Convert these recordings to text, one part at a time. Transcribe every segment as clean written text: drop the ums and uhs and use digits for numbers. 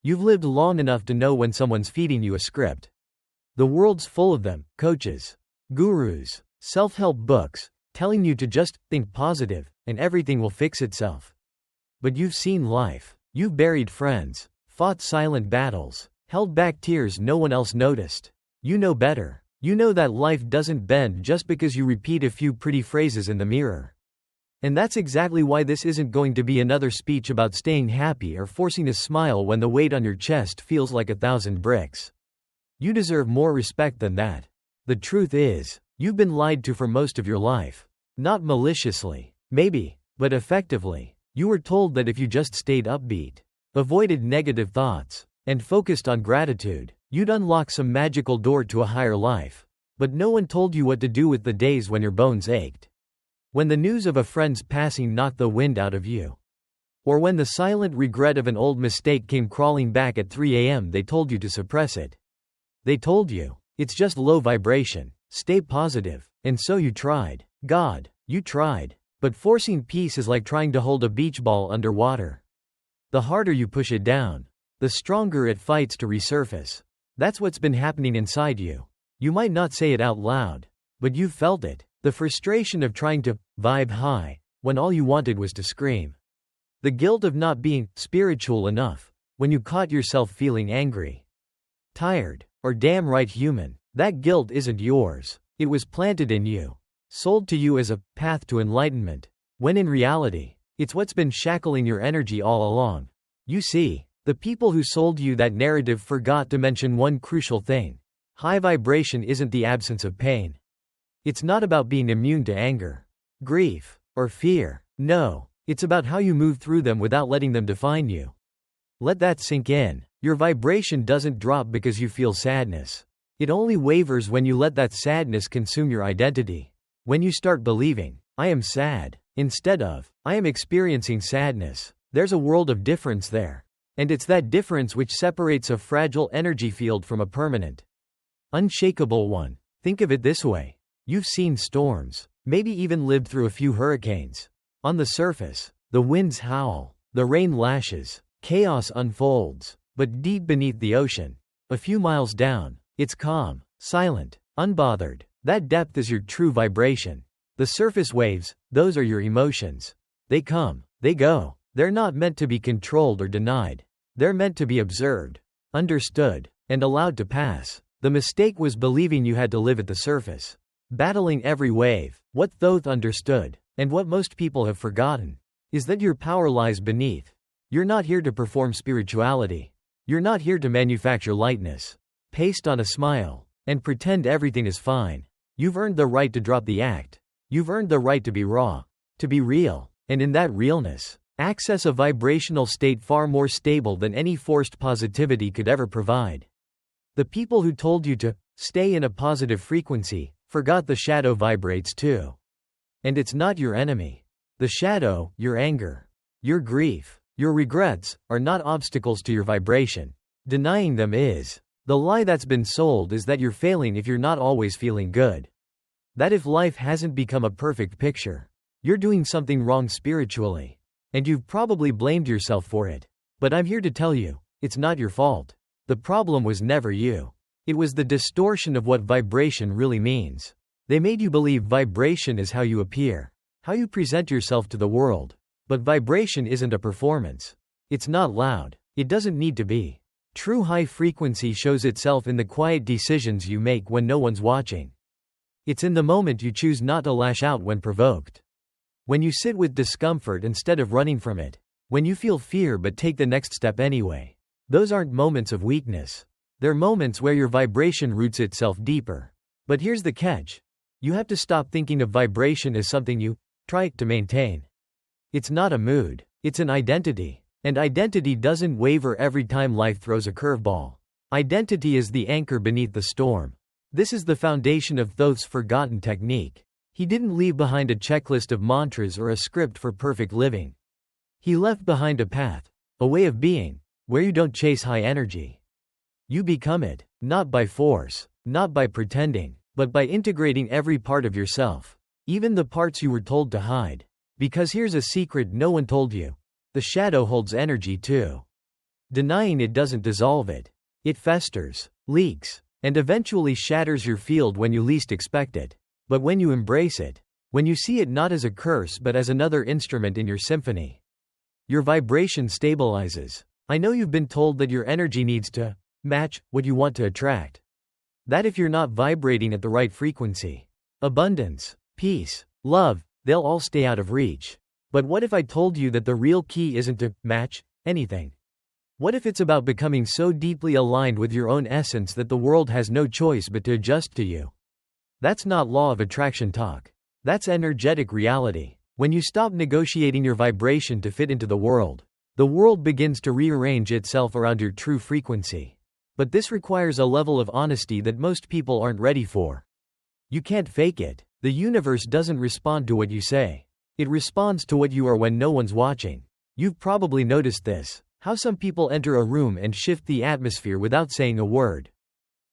You've lived long enough to know when someone's feeding you a script. The world's full of them, coaches, gurus, self-help books, telling you to just think positive, and everything will fix itself. But you've seen life. You've buried friends, fought silent battles, held back tears no one else noticed. You know better. You know that life doesn't bend just because you repeat a few pretty phrases in the mirror. And that's exactly why this isn't going to be another speech about staying happy or forcing a smile when the weight on your chest feels like 1,000 bricks. You deserve more respect than that. The truth is, you've been lied to for most of your life. Not maliciously, maybe, but effectively. You were told that if you just stayed upbeat, avoided negative thoughts, and focused on gratitude, you'd unlock some magical door to a higher life. But no one told you what to do with the days when your bones ached. When the news of a friend's passing knocked the wind out of you. Or when the silent regret of an old mistake came crawling back at 3 a.m., they told you to suppress it. They told you, it's just low vibration, stay positive, and so you tried. God, you tried. But forcing peace is like trying to hold a beach ball underwater. The harder you push it down, the stronger it fights to resurface. That's what's been happening inside you. You might not say it out loud, but you've felt it. The frustration of trying to vibe high when all you wanted was to scream. The guilt of not being spiritual enough when you caught yourself feeling angry, tired, or damn right human. That guilt isn't yours. It was planted in you, sold to you as a path to enlightenment, when in reality, it's what's been shackling your energy all along. You see, the people who sold you that narrative forgot to mention one crucial thing. High vibration isn't the absence of pain. It's not about being immune to anger, grief, or fear. No, it's about how you move through them without letting them define you. Let that sink in. Your vibration doesn't drop because you feel sadness. It only wavers when you let that sadness consume your identity. When you start believing, I am sad, instead of, I am experiencing sadness, there's a world of difference there. And it's that difference which separates a fragile energy field from a permanent, unshakable one. Think of it this way. You've seen storms, maybe even lived through a few hurricanes. On the surface, the winds howl, the rain lashes, chaos unfolds. But deep beneath the ocean, a few miles down, it's calm, silent, unbothered. That depth is your true vibration. The surface waves, those are your emotions. They come, they go. They're not meant to be controlled or denied. They're meant to be observed, understood, and allowed to pass. The mistake was believing you had to live at the surface, battling every wave. What Thoth understood, and what most people have forgotten, is that your power lies beneath. You're not here to perform spirituality. You're not here to manufacture lightness, paste on a smile, and pretend everything is fine. You've earned the right to drop the act. You've earned the right to be raw, to be real, and in that realness, access a vibrational state far more stable than any forced positivity could ever provide. The people who told you to stay in a positive frequency forgot the shadow vibrates too. And it's not your enemy. The shadow, your anger, your grief, your regrets, are not obstacles to your vibration. Denying them is. The lie that's been sold is that you're failing if you're not always feeling good. That if life hasn't become a perfect picture, you're doing something wrong spiritually. And you've probably blamed yourself for it. But I'm here to tell you, it's not your fault. The problem was never you. It was the distortion of what vibration really means. They made you believe vibration is how you appear, how you present yourself to the world. But vibration isn't a performance. It's not loud. It doesn't need to be. True high frequency shows itself in the quiet decisions you make when no one's watching. It's in the moment you choose not to lash out when provoked. When you sit with discomfort instead of running from it. When you feel fear but take the next step anyway. Those aren't moments of weakness. They're moments where your vibration roots itself deeper. But here's the catch. You have to stop thinking of vibration as something you try to maintain. It's not a mood. It's an identity. And identity doesn't waver every time life throws a curveball. Identity is the anchor beneath the storm. This is the foundation of Thoth's forgotten technique. He didn't leave behind a checklist of mantras or a script for perfect living. He left behind a path, a way of being, where you don't chase high energy. You become it, not by force, not by pretending, but by integrating every part of yourself, even the parts you were told to hide. Because here's a secret no one told you. The shadow holds energy too. Denying it doesn't dissolve it. It festers, leaks, and eventually shatters your field when you least expect it. But when you embrace it, when you see it not as a curse but as another instrument in your symphony, your vibration stabilizes. I know you've been told that your energy needs to match what you want to attract. That if you're not vibrating at the right frequency, abundance, peace, love, they'll all stay out of reach. But what if I told you that the real key isn't to match anything? What if it's about becoming so deeply aligned with your own essence that the world has no choice but to adjust to you? That's not law of attraction talk. That's energetic reality. When you stop negotiating your vibration to fit into the world begins to rearrange itself around your true frequency. But this requires a level of honesty that most people aren't ready for. You can't fake it. The universe doesn't respond to what you say. It responds to what you are when no one's watching. You've probably noticed this. How some people enter a room and shift the atmosphere without saying a word.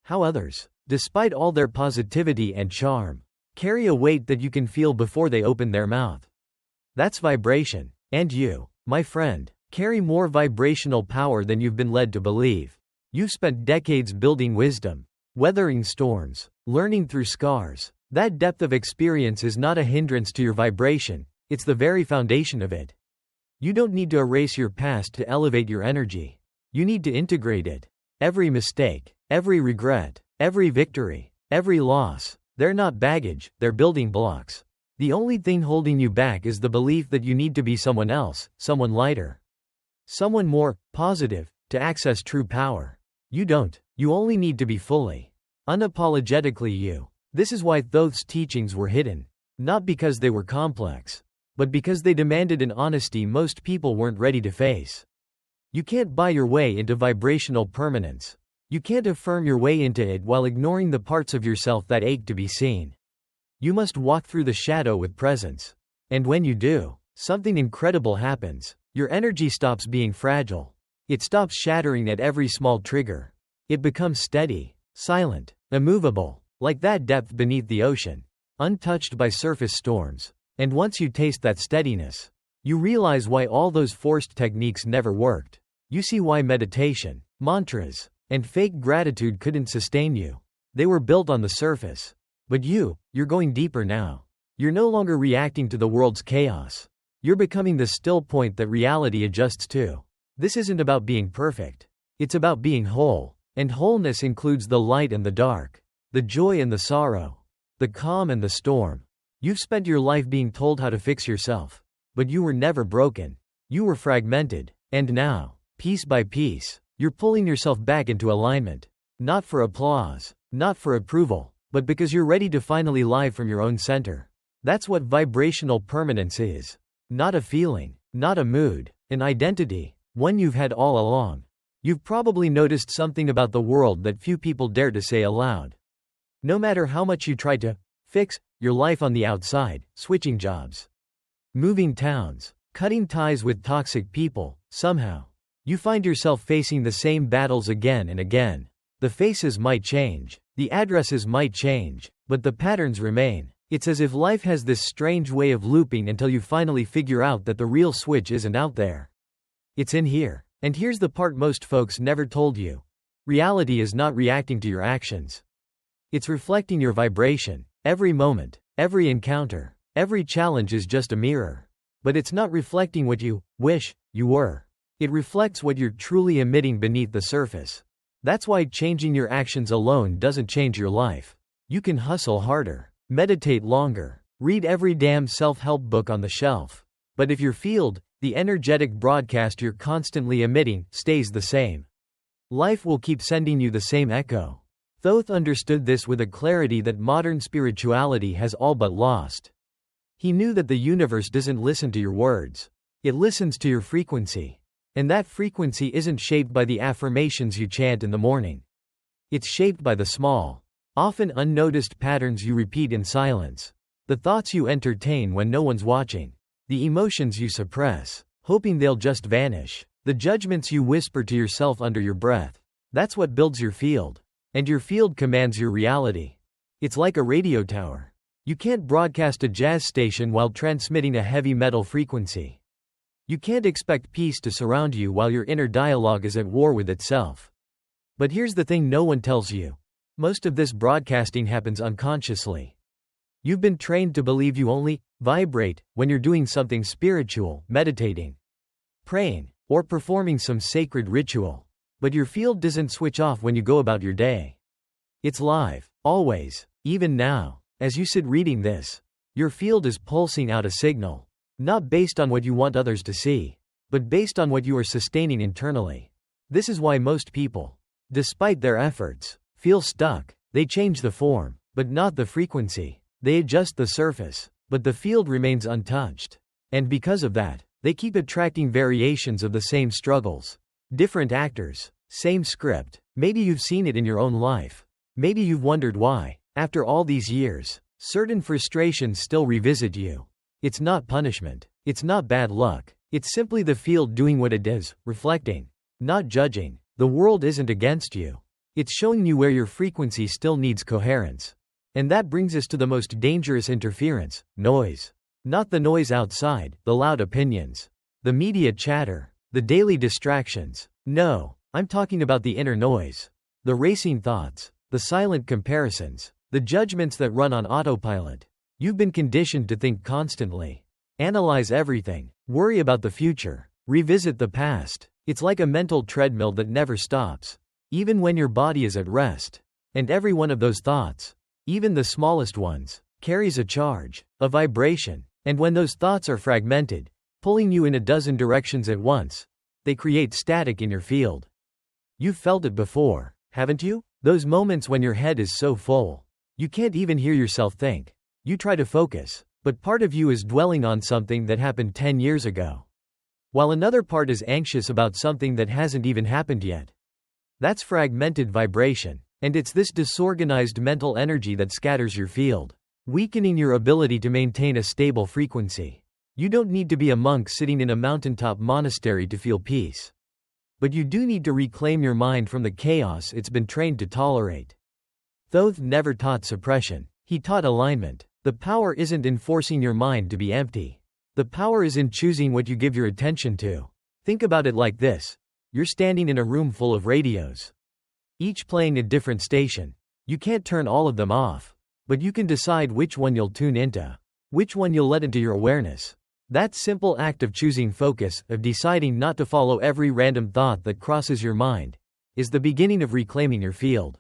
How others, despite all their positivity and charm, carry a weight that you can feel before they open their mouth. That's vibration. And you, my friend, carry more vibrational power than you've been led to believe. You've spent decades building wisdom, weathering storms, learning through scars. That depth of experience is not a hindrance to your vibration, it's the very foundation of it. You don't need to erase your past to elevate your energy. You need to integrate it. Every mistake, every regret, every victory, every loss, they're not baggage, they're building blocks. The only thing holding you back is the belief that you need to be someone else, someone lighter, someone more positive, to access true power. You don't. You only need to be fully, unapologetically you. This is why Thoth's teachings were hidden. Not because they were complex, but because they demanded an honesty most people weren't ready to face. You can't buy your way into vibrational permanence. You can't affirm your way into it while ignoring the parts of yourself that ache to be seen. You must walk through the shadow with presence. And when you do, something incredible happens. Your energy stops being fragile. It stops shattering at every small trigger. It becomes steady, silent, immovable, like that depth beneath the ocean, untouched by surface storms. And once you taste that steadiness, you realize why all those forced techniques never worked. You see why meditation, mantras, and fake gratitude couldn't sustain you. They were built on the surface. But you're going deeper now. You're no longer reacting to the world's chaos. You're becoming the still point that reality adjusts to. This isn't about being perfect. It's about being whole. And wholeness includes the light and the dark, the joy and the sorrow, the calm and the storm. You've spent your life being told how to fix yourself. But you were never broken. You were fragmented. And now, piece by piece, you're pulling yourself back into alignment. Not for applause, not for approval, but because you're ready to finally live from your own center. That's what vibrational permanence is. Not a feeling, not a mood, an identity, one you've had all along. You've probably noticed something about the world that few people dare to say aloud. No matter how much you try to fix your life on the outside, switching jobs, moving towns, cutting ties with toxic people, somehow, you find yourself facing the same battles again and again. The faces might change, the addresses might change, but the patterns remain. It's as if life has this strange way of looping until you finally figure out that the real switch isn't out there. It's in here. And here's the part most folks never told you. Reality is not reacting to your actions. It's reflecting your vibration. Every moment, every encounter, every challenge is just a mirror. But it's not reflecting what you wish you were. It reflects what you're truly emitting beneath the surface. That's why changing your actions alone doesn't change your life. You can hustle harder, meditate longer, read every damn self-help book on the shelf. But if your field, the energetic broadcast you're constantly emitting, stays the same, life will keep sending you the same echo. Thoth understood this with a clarity that modern spirituality has all but lost. He knew that the universe doesn't listen to your words. It listens to your frequency. And that frequency isn't shaped by the affirmations you chant in the morning. It's shaped by the small, often unnoticed patterns you repeat in silence. The thoughts you entertain when no one's watching. The emotions you suppress, hoping they'll just vanish. The judgments you whisper to yourself under your breath. That's what builds your field. And your field commands your reality. It's like a radio tower. You can't broadcast a jazz station while transmitting a heavy metal frequency. You can't expect peace to surround you while your inner dialogue is at war with itself. But here's the thing no one tells you. Most of this broadcasting happens unconsciously. You've been trained to believe you only vibrate when you're doing something spiritual, meditating, praying, or performing some sacred ritual. But your field doesn't switch off when you go about your day. It's live, always, even now. As you sit reading this, your field is pulsing out a signal, not based on what you want others to see, but based on what you are sustaining internally. This is why most people, despite their efforts, feel stuck. They change the form, but not the frequency. They adjust the surface, but the field remains untouched. And because of that, they keep attracting variations of the same struggles. Different actors, same script. Maybe you've seen it in your own life. Maybe you've wondered why, after all these years, certain frustrations still revisit you. It's not punishment. It's not bad luck. It's simply the field doing what it does, reflecting, not judging. The world isn't against you. It's showing you where your frequency still needs coherence. And that brings us to the most dangerous interference, noise. Not the noise outside, the loud opinions, the media chatter, the daily distractions. No, I'm talking about the inner noise. The racing thoughts, the silent comparisons, the judgments that run on autopilot. You've been conditioned to think constantly, analyze everything, worry about the future, revisit the past. It's like a mental treadmill that never stops, even when your body is at rest. And every one of those thoughts, even the smallest ones, carries a charge, a vibration. And when those thoughts are fragmented, pulling you in a dozen directions at once, they create static in your field. You've felt it before, haven't you? Those moments when your head is so full, you can't even hear yourself think. You try to focus, but part of you is dwelling on something that happened 10 years ago, while another part is anxious about something that hasn't even happened yet. That's fragmented vibration, and it's this disorganized mental energy that scatters your field, weakening your ability to maintain a stable frequency. You don't need to be a monk sitting in a mountaintop monastery to feel peace. But you do need to reclaim your mind from the chaos it's been trained to tolerate. Thoth never taught suppression. He taught alignment. The power isn't in forcing your mind to be empty. The power is in choosing what you give your attention to. Think about it like this. You're standing in a room full of radios, each playing a different station. You can't turn all of them off, but you can decide which one you'll tune into, which one you'll let into your awareness. That simple act of choosing focus, of deciding not to follow every random thought that crosses your mind, is the beginning of reclaiming your field.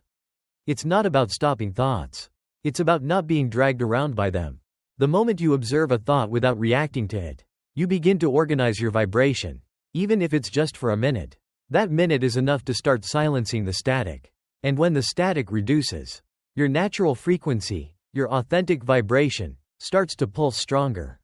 It's not about stopping thoughts. It's about not being dragged around by them. The moment you observe a thought without reacting to it, you begin to organize your vibration, even if it's just for a minute. That minute is enough to start silencing the static. And when the static reduces, your natural frequency, your authentic vibration, starts to pulse stronger.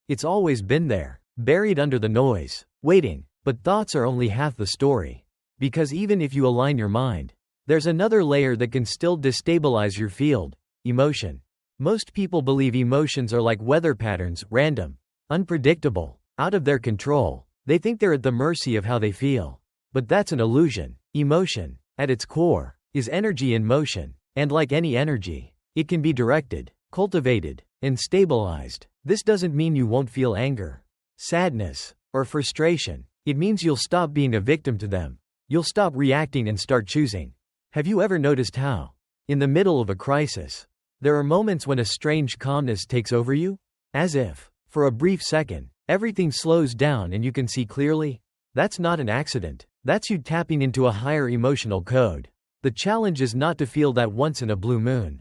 It's always been there, buried under the noise, waiting. But thoughts are only half the story. Because even if you align your mind, there's another layer that can still destabilize your field: emotion. Most people believe emotions are like weather patterns, random, unpredictable, out of their control. They think they're at the mercy of how they feel. But that's an illusion. Emotion, at its core, is energy in motion. And like any energy, it can be directed, cultivated, and stabilized. This doesn't mean you won't feel anger, sadness, or frustration. It means you'll stop being a victim to them. You'll stop reacting and start choosing. Have you ever noticed how, in the middle of a crisis, there are moments when a strange calmness takes over you? As if, for a brief second, everything slows down and you can see clearly? That's not an accident. That's you tapping into a higher emotional code. The challenge is not to feel that once in a blue moon,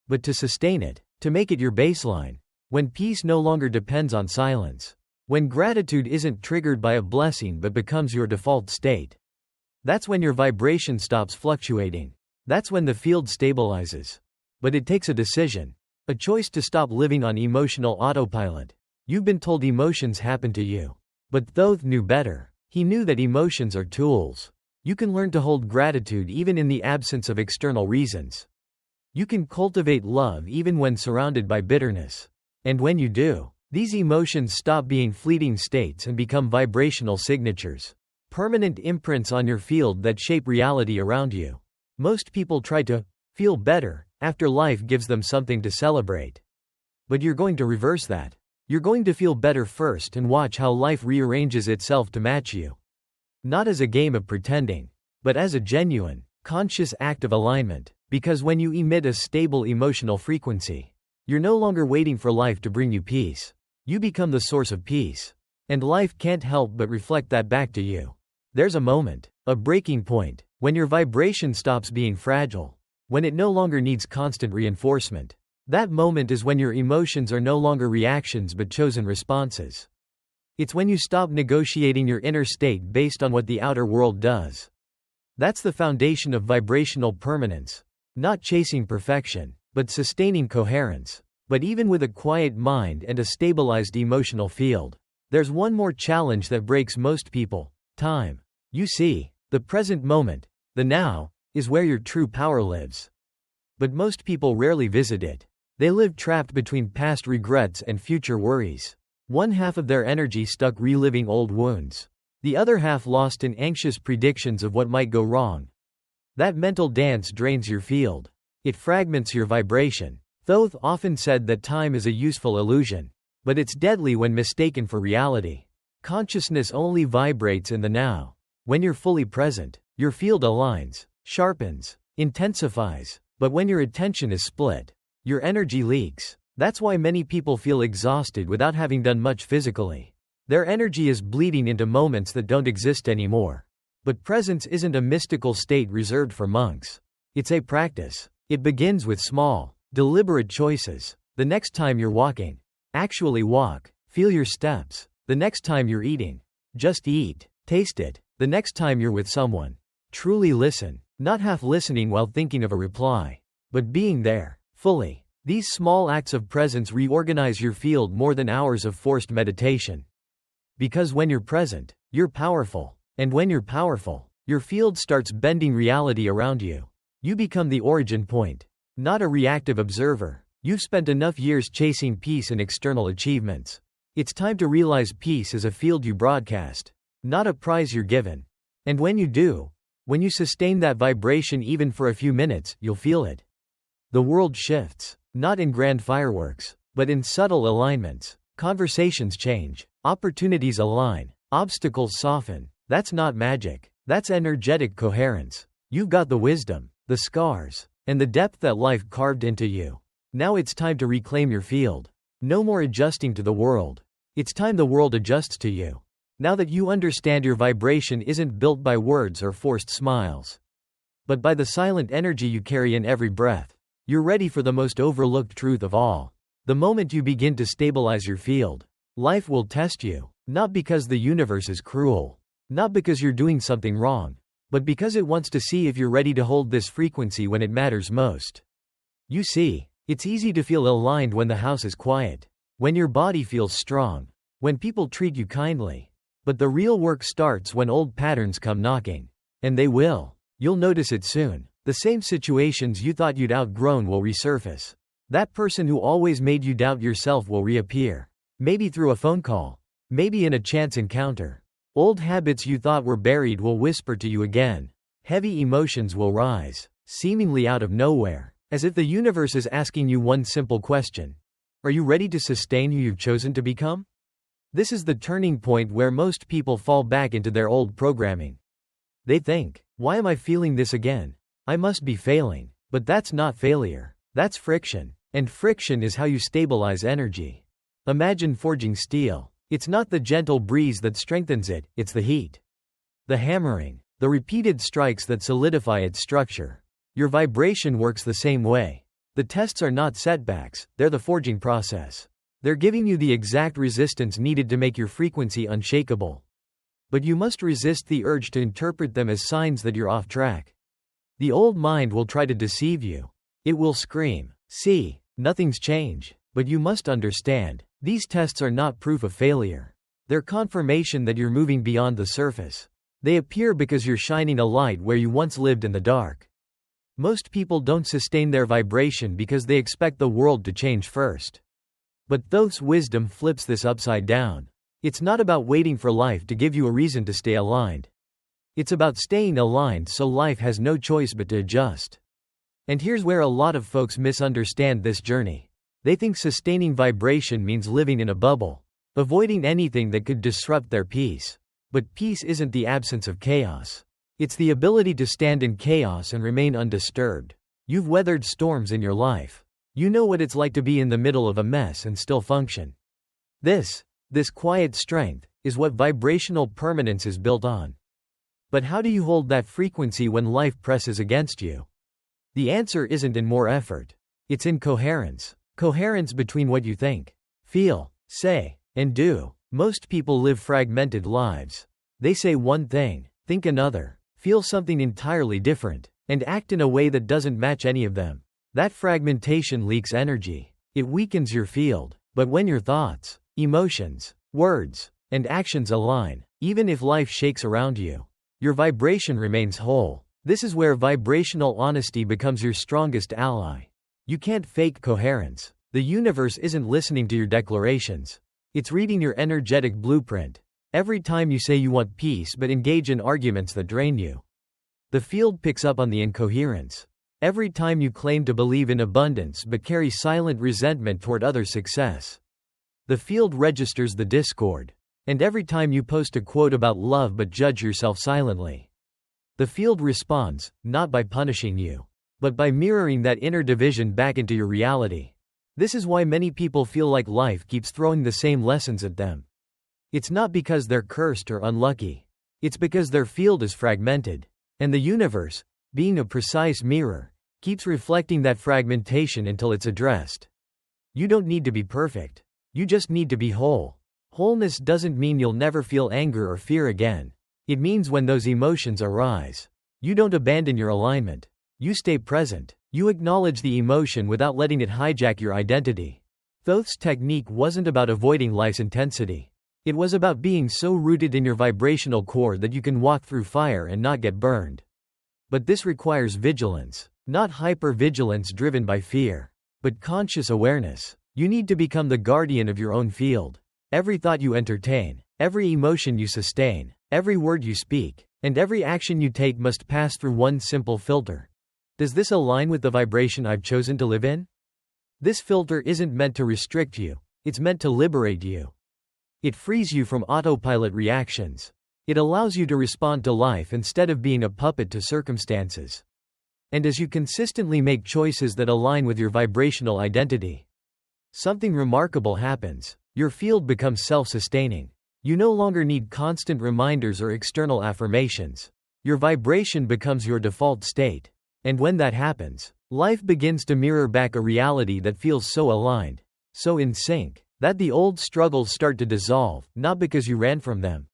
but to sustain it, to make it your baseline. When peace no longer depends on silence. When gratitude isn't triggered by a blessing but becomes your default state. That's when your vibration stops fluctuating. That's when the field stabilizes. But it takes a decision. A choice to stop living on emotional autopilot. You've been told emotions happen to you. But Thoth knew better. He knew that emotions are tools. You can learn to hold gratitude even in the absence of external reasons. You can cultivate love even when surrounded by bitterness. And when you do, these emotions stop being fleeting states and become vibrational signatures. Permanent imprints on your field that shape reality around you. Most people try to feel better after life gives them something to celebrate. But you're going to reverse that. You're going to feel better first and watch how life rearranges itself to match you. Not as a game of pretending, but as a genuine, conscious act of alignment, because when you emit a stable emotional frequency, you're no longer waiting for life to bring you peace. You become the source of peace. And life can't help but reflect that back to you. There's a moment, a breaking point, when your vibration stops being fragile, when it no longer needs constant reinforcement. That moment is when your emotions are no longer reactions but chosen responses. It's when you stop negotiating your inner state based on what the outer world does. That's the foundation of vibrational permanence. Not chasing perfection, but sustaining coherence. But even with a quiet mind and a stabilized emotional field, there's one more challenge that breaks most people: time. You see, the present moment, the now, is where your true power lives. But most people rarely visit it. They live trapped between past regrets and future worries. One half of their energy stuck reliving old wounds. The other half lost in anxious predictions of what might go wrong. That mental dance drains your field. It fragments your vibration. Thoth often said that time is a useful illusion, but it's deadly when mistaken for reality. Consciousness only vibrates in the now. When you're fully present, your field aligns, sharpens, intensifies. But when your attention is split, your energy leaks. That's why many people feel exhausted without having done much physically. Their energy is bleeding into moments that don't exist anymore. But presence isn't a mystical state reserved for monks. It's a practice. It begins with small, deliberate choices. The next time you're walking, actually walk. Feel your steps. The next time you're eating, just eat. Taste it. The next time you're with someone, truly listen. Not half listening while thinking of a reply, but being there, fully. These small acts of presence reorganize your field more than hours of forced meditation. Because when you're present, you're powerful. And when you're powerful, your field starts bending reality around you. You become the origin point, not a reactive observer. You've spent enough years chasing peace and external achievements. It's time to realize peace is a field you broadcast, not a prize you're given. And when you do, when you sustain that vibration even for a few minutes, you'll feel it. The world shifts, not in grand fireworks, but in subtle alignments. Conversations change, opportunities align, obstacles soften. That's not magic. That's energetic coherence. You've got the wisdom, the scars, and the depth that life carved into you. Now it's time to reclaim your field. No more adjusting to the world. It's time the world adjusts to you. Now that you understand your vibration isn't built by words or forced smiles, but by the silent energy you carry in every breath, you're ready for the most overlooked truth of all. The moment you begin to stabilize your field, life will test you, not because the universe is cruel, not because you're doing something wrong, but because it wants to see if you're ready to hold this frequency when it matters most. You see, it's easy to feel aligned when the house is quiet, when your body feels strong, when people treat you kindly. But the real work starts when old patterns come knocking. And they will. You'll notice it soon. The same situations you thought you'd outgrown will resurface. That person who always made you doubt yourself will reappear. Maybe through a phone call. Maybe in a chance encounter. Old habits you thought were buried will whisper to you again. Heavy emotions will rise, seemingly out of nowhere, as if the universe is asking you one simple question. Are you ready to sustain who you've chosen to become? This is the turning point where most people fall back into their old programming. They think, why am I feeling this again? I must be failing. But that's not failure. That's friction. And friction is how you stabilize energy. Imagine forging steel. It's not the gentle breeze that strengthens it, it's the heat. The hammering. The repeated strikes that solidify its structure. Your vibration works the same way. The tests are not setbacks, they're the forging process. They're giving you the exact resistance needed to make your frequency unshakable. But you must resist the urge to interpret them as signs that you're off track. The old mind will try to deceive you. It will scream, "See, nothing's changed." But you must understand, these tests are not proof of failure. They're confirmation that you're moving beyond the surface. They appear because you're shining a light where you once lived in the dark. Most people don't sustain their vibration because they expect the world to change first. But Thoth's wisdom flips this upside down. It's not about waiting for life to give you a reason to stay aligned. It's about staying aligned so life has no choice but to adjust. And here's where a lot of folks misunderstand this journey. They think sustaining vibration means living in a bubble, avoiding anything that could disrupt their peace. But peace isn't the absence of chaos. It's the ability to stand in chaos and remain undisturbed. You've weathered storms in your life. You know what it's like to be in the middle of a mess and still function. This quiet strength is what vibrational permanence is built on. But how do you hold that frequency when life presses against you? The answer isn't in more effort. It's in coherence. Coherence between what you think, feel, say, and do. Most people live fragmented lives. They say one thing, think another, feel something entirely different, and act in a way that doesn't match any of them. That fragmentation leaks energy. It weakens your field. But when your thoughts, emotions, words, and actions align, even if life shakes around you, your vibration remains whole. This is where vibrational honesty becomes your strongest ally. You can't fake coherence. The universe isn't listening to your declarations. It's reading your energetic blueprint. Every time you say you want peace but engage in arguments that drain you, the field picks up on the incoherence. Every time you claim to believe in abundance but carry silent resentment toward others' success, the field registers the discord. And every time you post a quote about love but judge yourself silently, the field responds, not by punishing you, but by mirroring that inner division back into your reality. This is why many people feel like life keeps throwing the same lessons at them. It's not because they're cursed or unlucky. It's because their field is fragmented. And the universe, being a precise mirror, keeps reflecting that fragmentation until it's addressed. You don't need to be perfect. You just need to be whole. Wholeness doesn't mean you'll never feel anger or fear again. It means when those emotions arise, you don't abandon your alignment. You stay present. You acknowledge the emotion without letting it hijack your identity. Thoth's technique wasn't about avoiding life's intensity. It was about being so rooted in your vibrational core that you can walk through fire and not get burned. But this requires vigilance, not hyper-vigilance driven by fear, but conscious awareness. You need to become the guardian of your own field. Every thought you entertain, every emotion you sustain, every word you speak, and every action you take must pass through one simple filter. Does this align with the vibration I've chosen to live in? This filter isn't meant to restrict you, it's meant to liberate you. It frees you from autopilot reactions. It allows you to respond to life instead of being a puppet to circumstances. And as you consistently make choices that align with your vibrational identity, something remarkable happens. Your field becomes self-sustaining. You no longer need constant reminders or external affirmations. Your vibration becomes your default state. And when that happens, life begins to mirror back a reality that feels so aligned, so in sync, that the old struggles start to dissolve, not because you ran from them,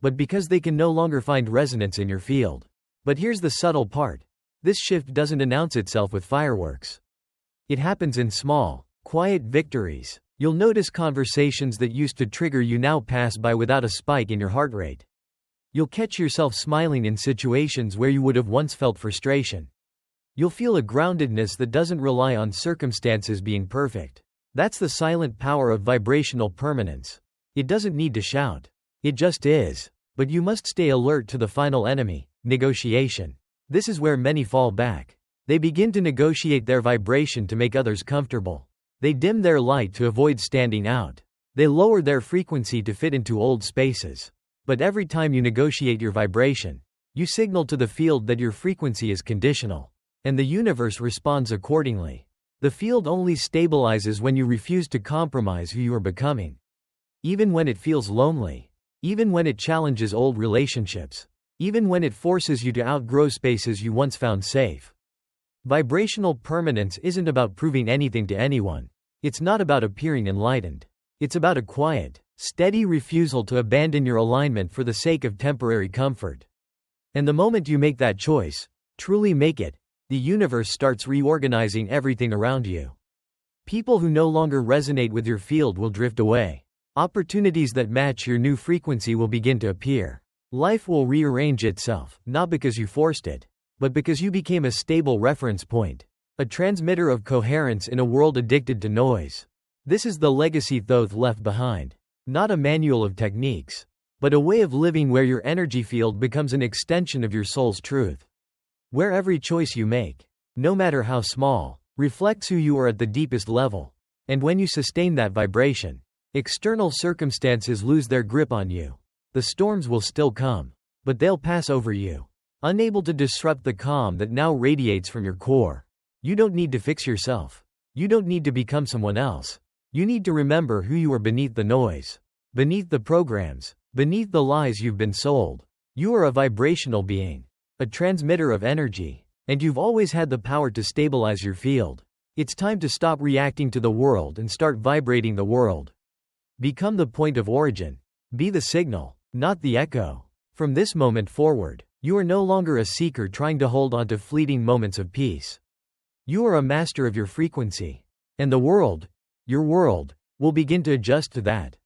but because they can no longer find resonance in your field. But here's the subtle part. This shift doesn't announce itself with fireworks. It happens in small, quiet victories. You'll notice conversations that used to trigger you now pass by without a spike in your heart rate. You'll catch yourself smiling in situations where you would have once felt frustration. You'll feel a groundedness that doesn't rely on circumstances being perfect. That's the silent power of vibrational permanence. It doesn't need to shout. It just is. But you must stay alert to the final enemy, negotiation. This is where many fall back. They begin to negotiate their vibration to make others comfortable. They dim their light to avoid standing out. They lower their frequency to fit into old spaces. But every time you negotiate your vibration, you signal to the field that your frequency is conditional. And the universe responds accordingly. The field only stabilizes when you refuse to compromise who you are becoming. Even when it feels lonely. Even when it challenges old relationships. Even when it forces you to outgrow spaces you once found safe. Vibrational permanence isn't about proving anything to anyone. It's not about appearing enlightened. It's about a quiet, steady refusal to abandon your alignment for the sake of temporary comfort. And the moment you make that choice, truly make it, the universe starts reorganizing everything around you. People who no longer resonate with your field will drift away. Opportunities that match your new frequency will begin to appear. Life will rearrange itself, not because you forced it, but because you became a stable reference point. A transmitter of coherence in a world addicted to noise. This is the legacy Thoth left behind. Not a manual of techniques, but a way of living where your energy field becomes an extension of your soul's truth. Where every choice you make, no matter how small, reflects who you are at the deepest level. And when you sustain that vibration, external circumstances lose their grip on you. The storms will still come, but they'll pass over you, unable to disrupt the calm that now radiates from your core. You don't need to fix yourself. You don't need to become someone else. You need to remember who you are beneath the noise, beneath the programs, beneath the lies you've been sold. You are a vibrational being, a transmitter of energy, and you've always had the power to stabilize your field. It's time to stop reacting to the world and start vibrating the world. Become the point of origin. Be the signal, not the echo. From this moment forward, you are no longer a seeker trying to hold on to fleeting moments of peace. You are a master of your frequency. And the world, your world, will begin to adjust to that.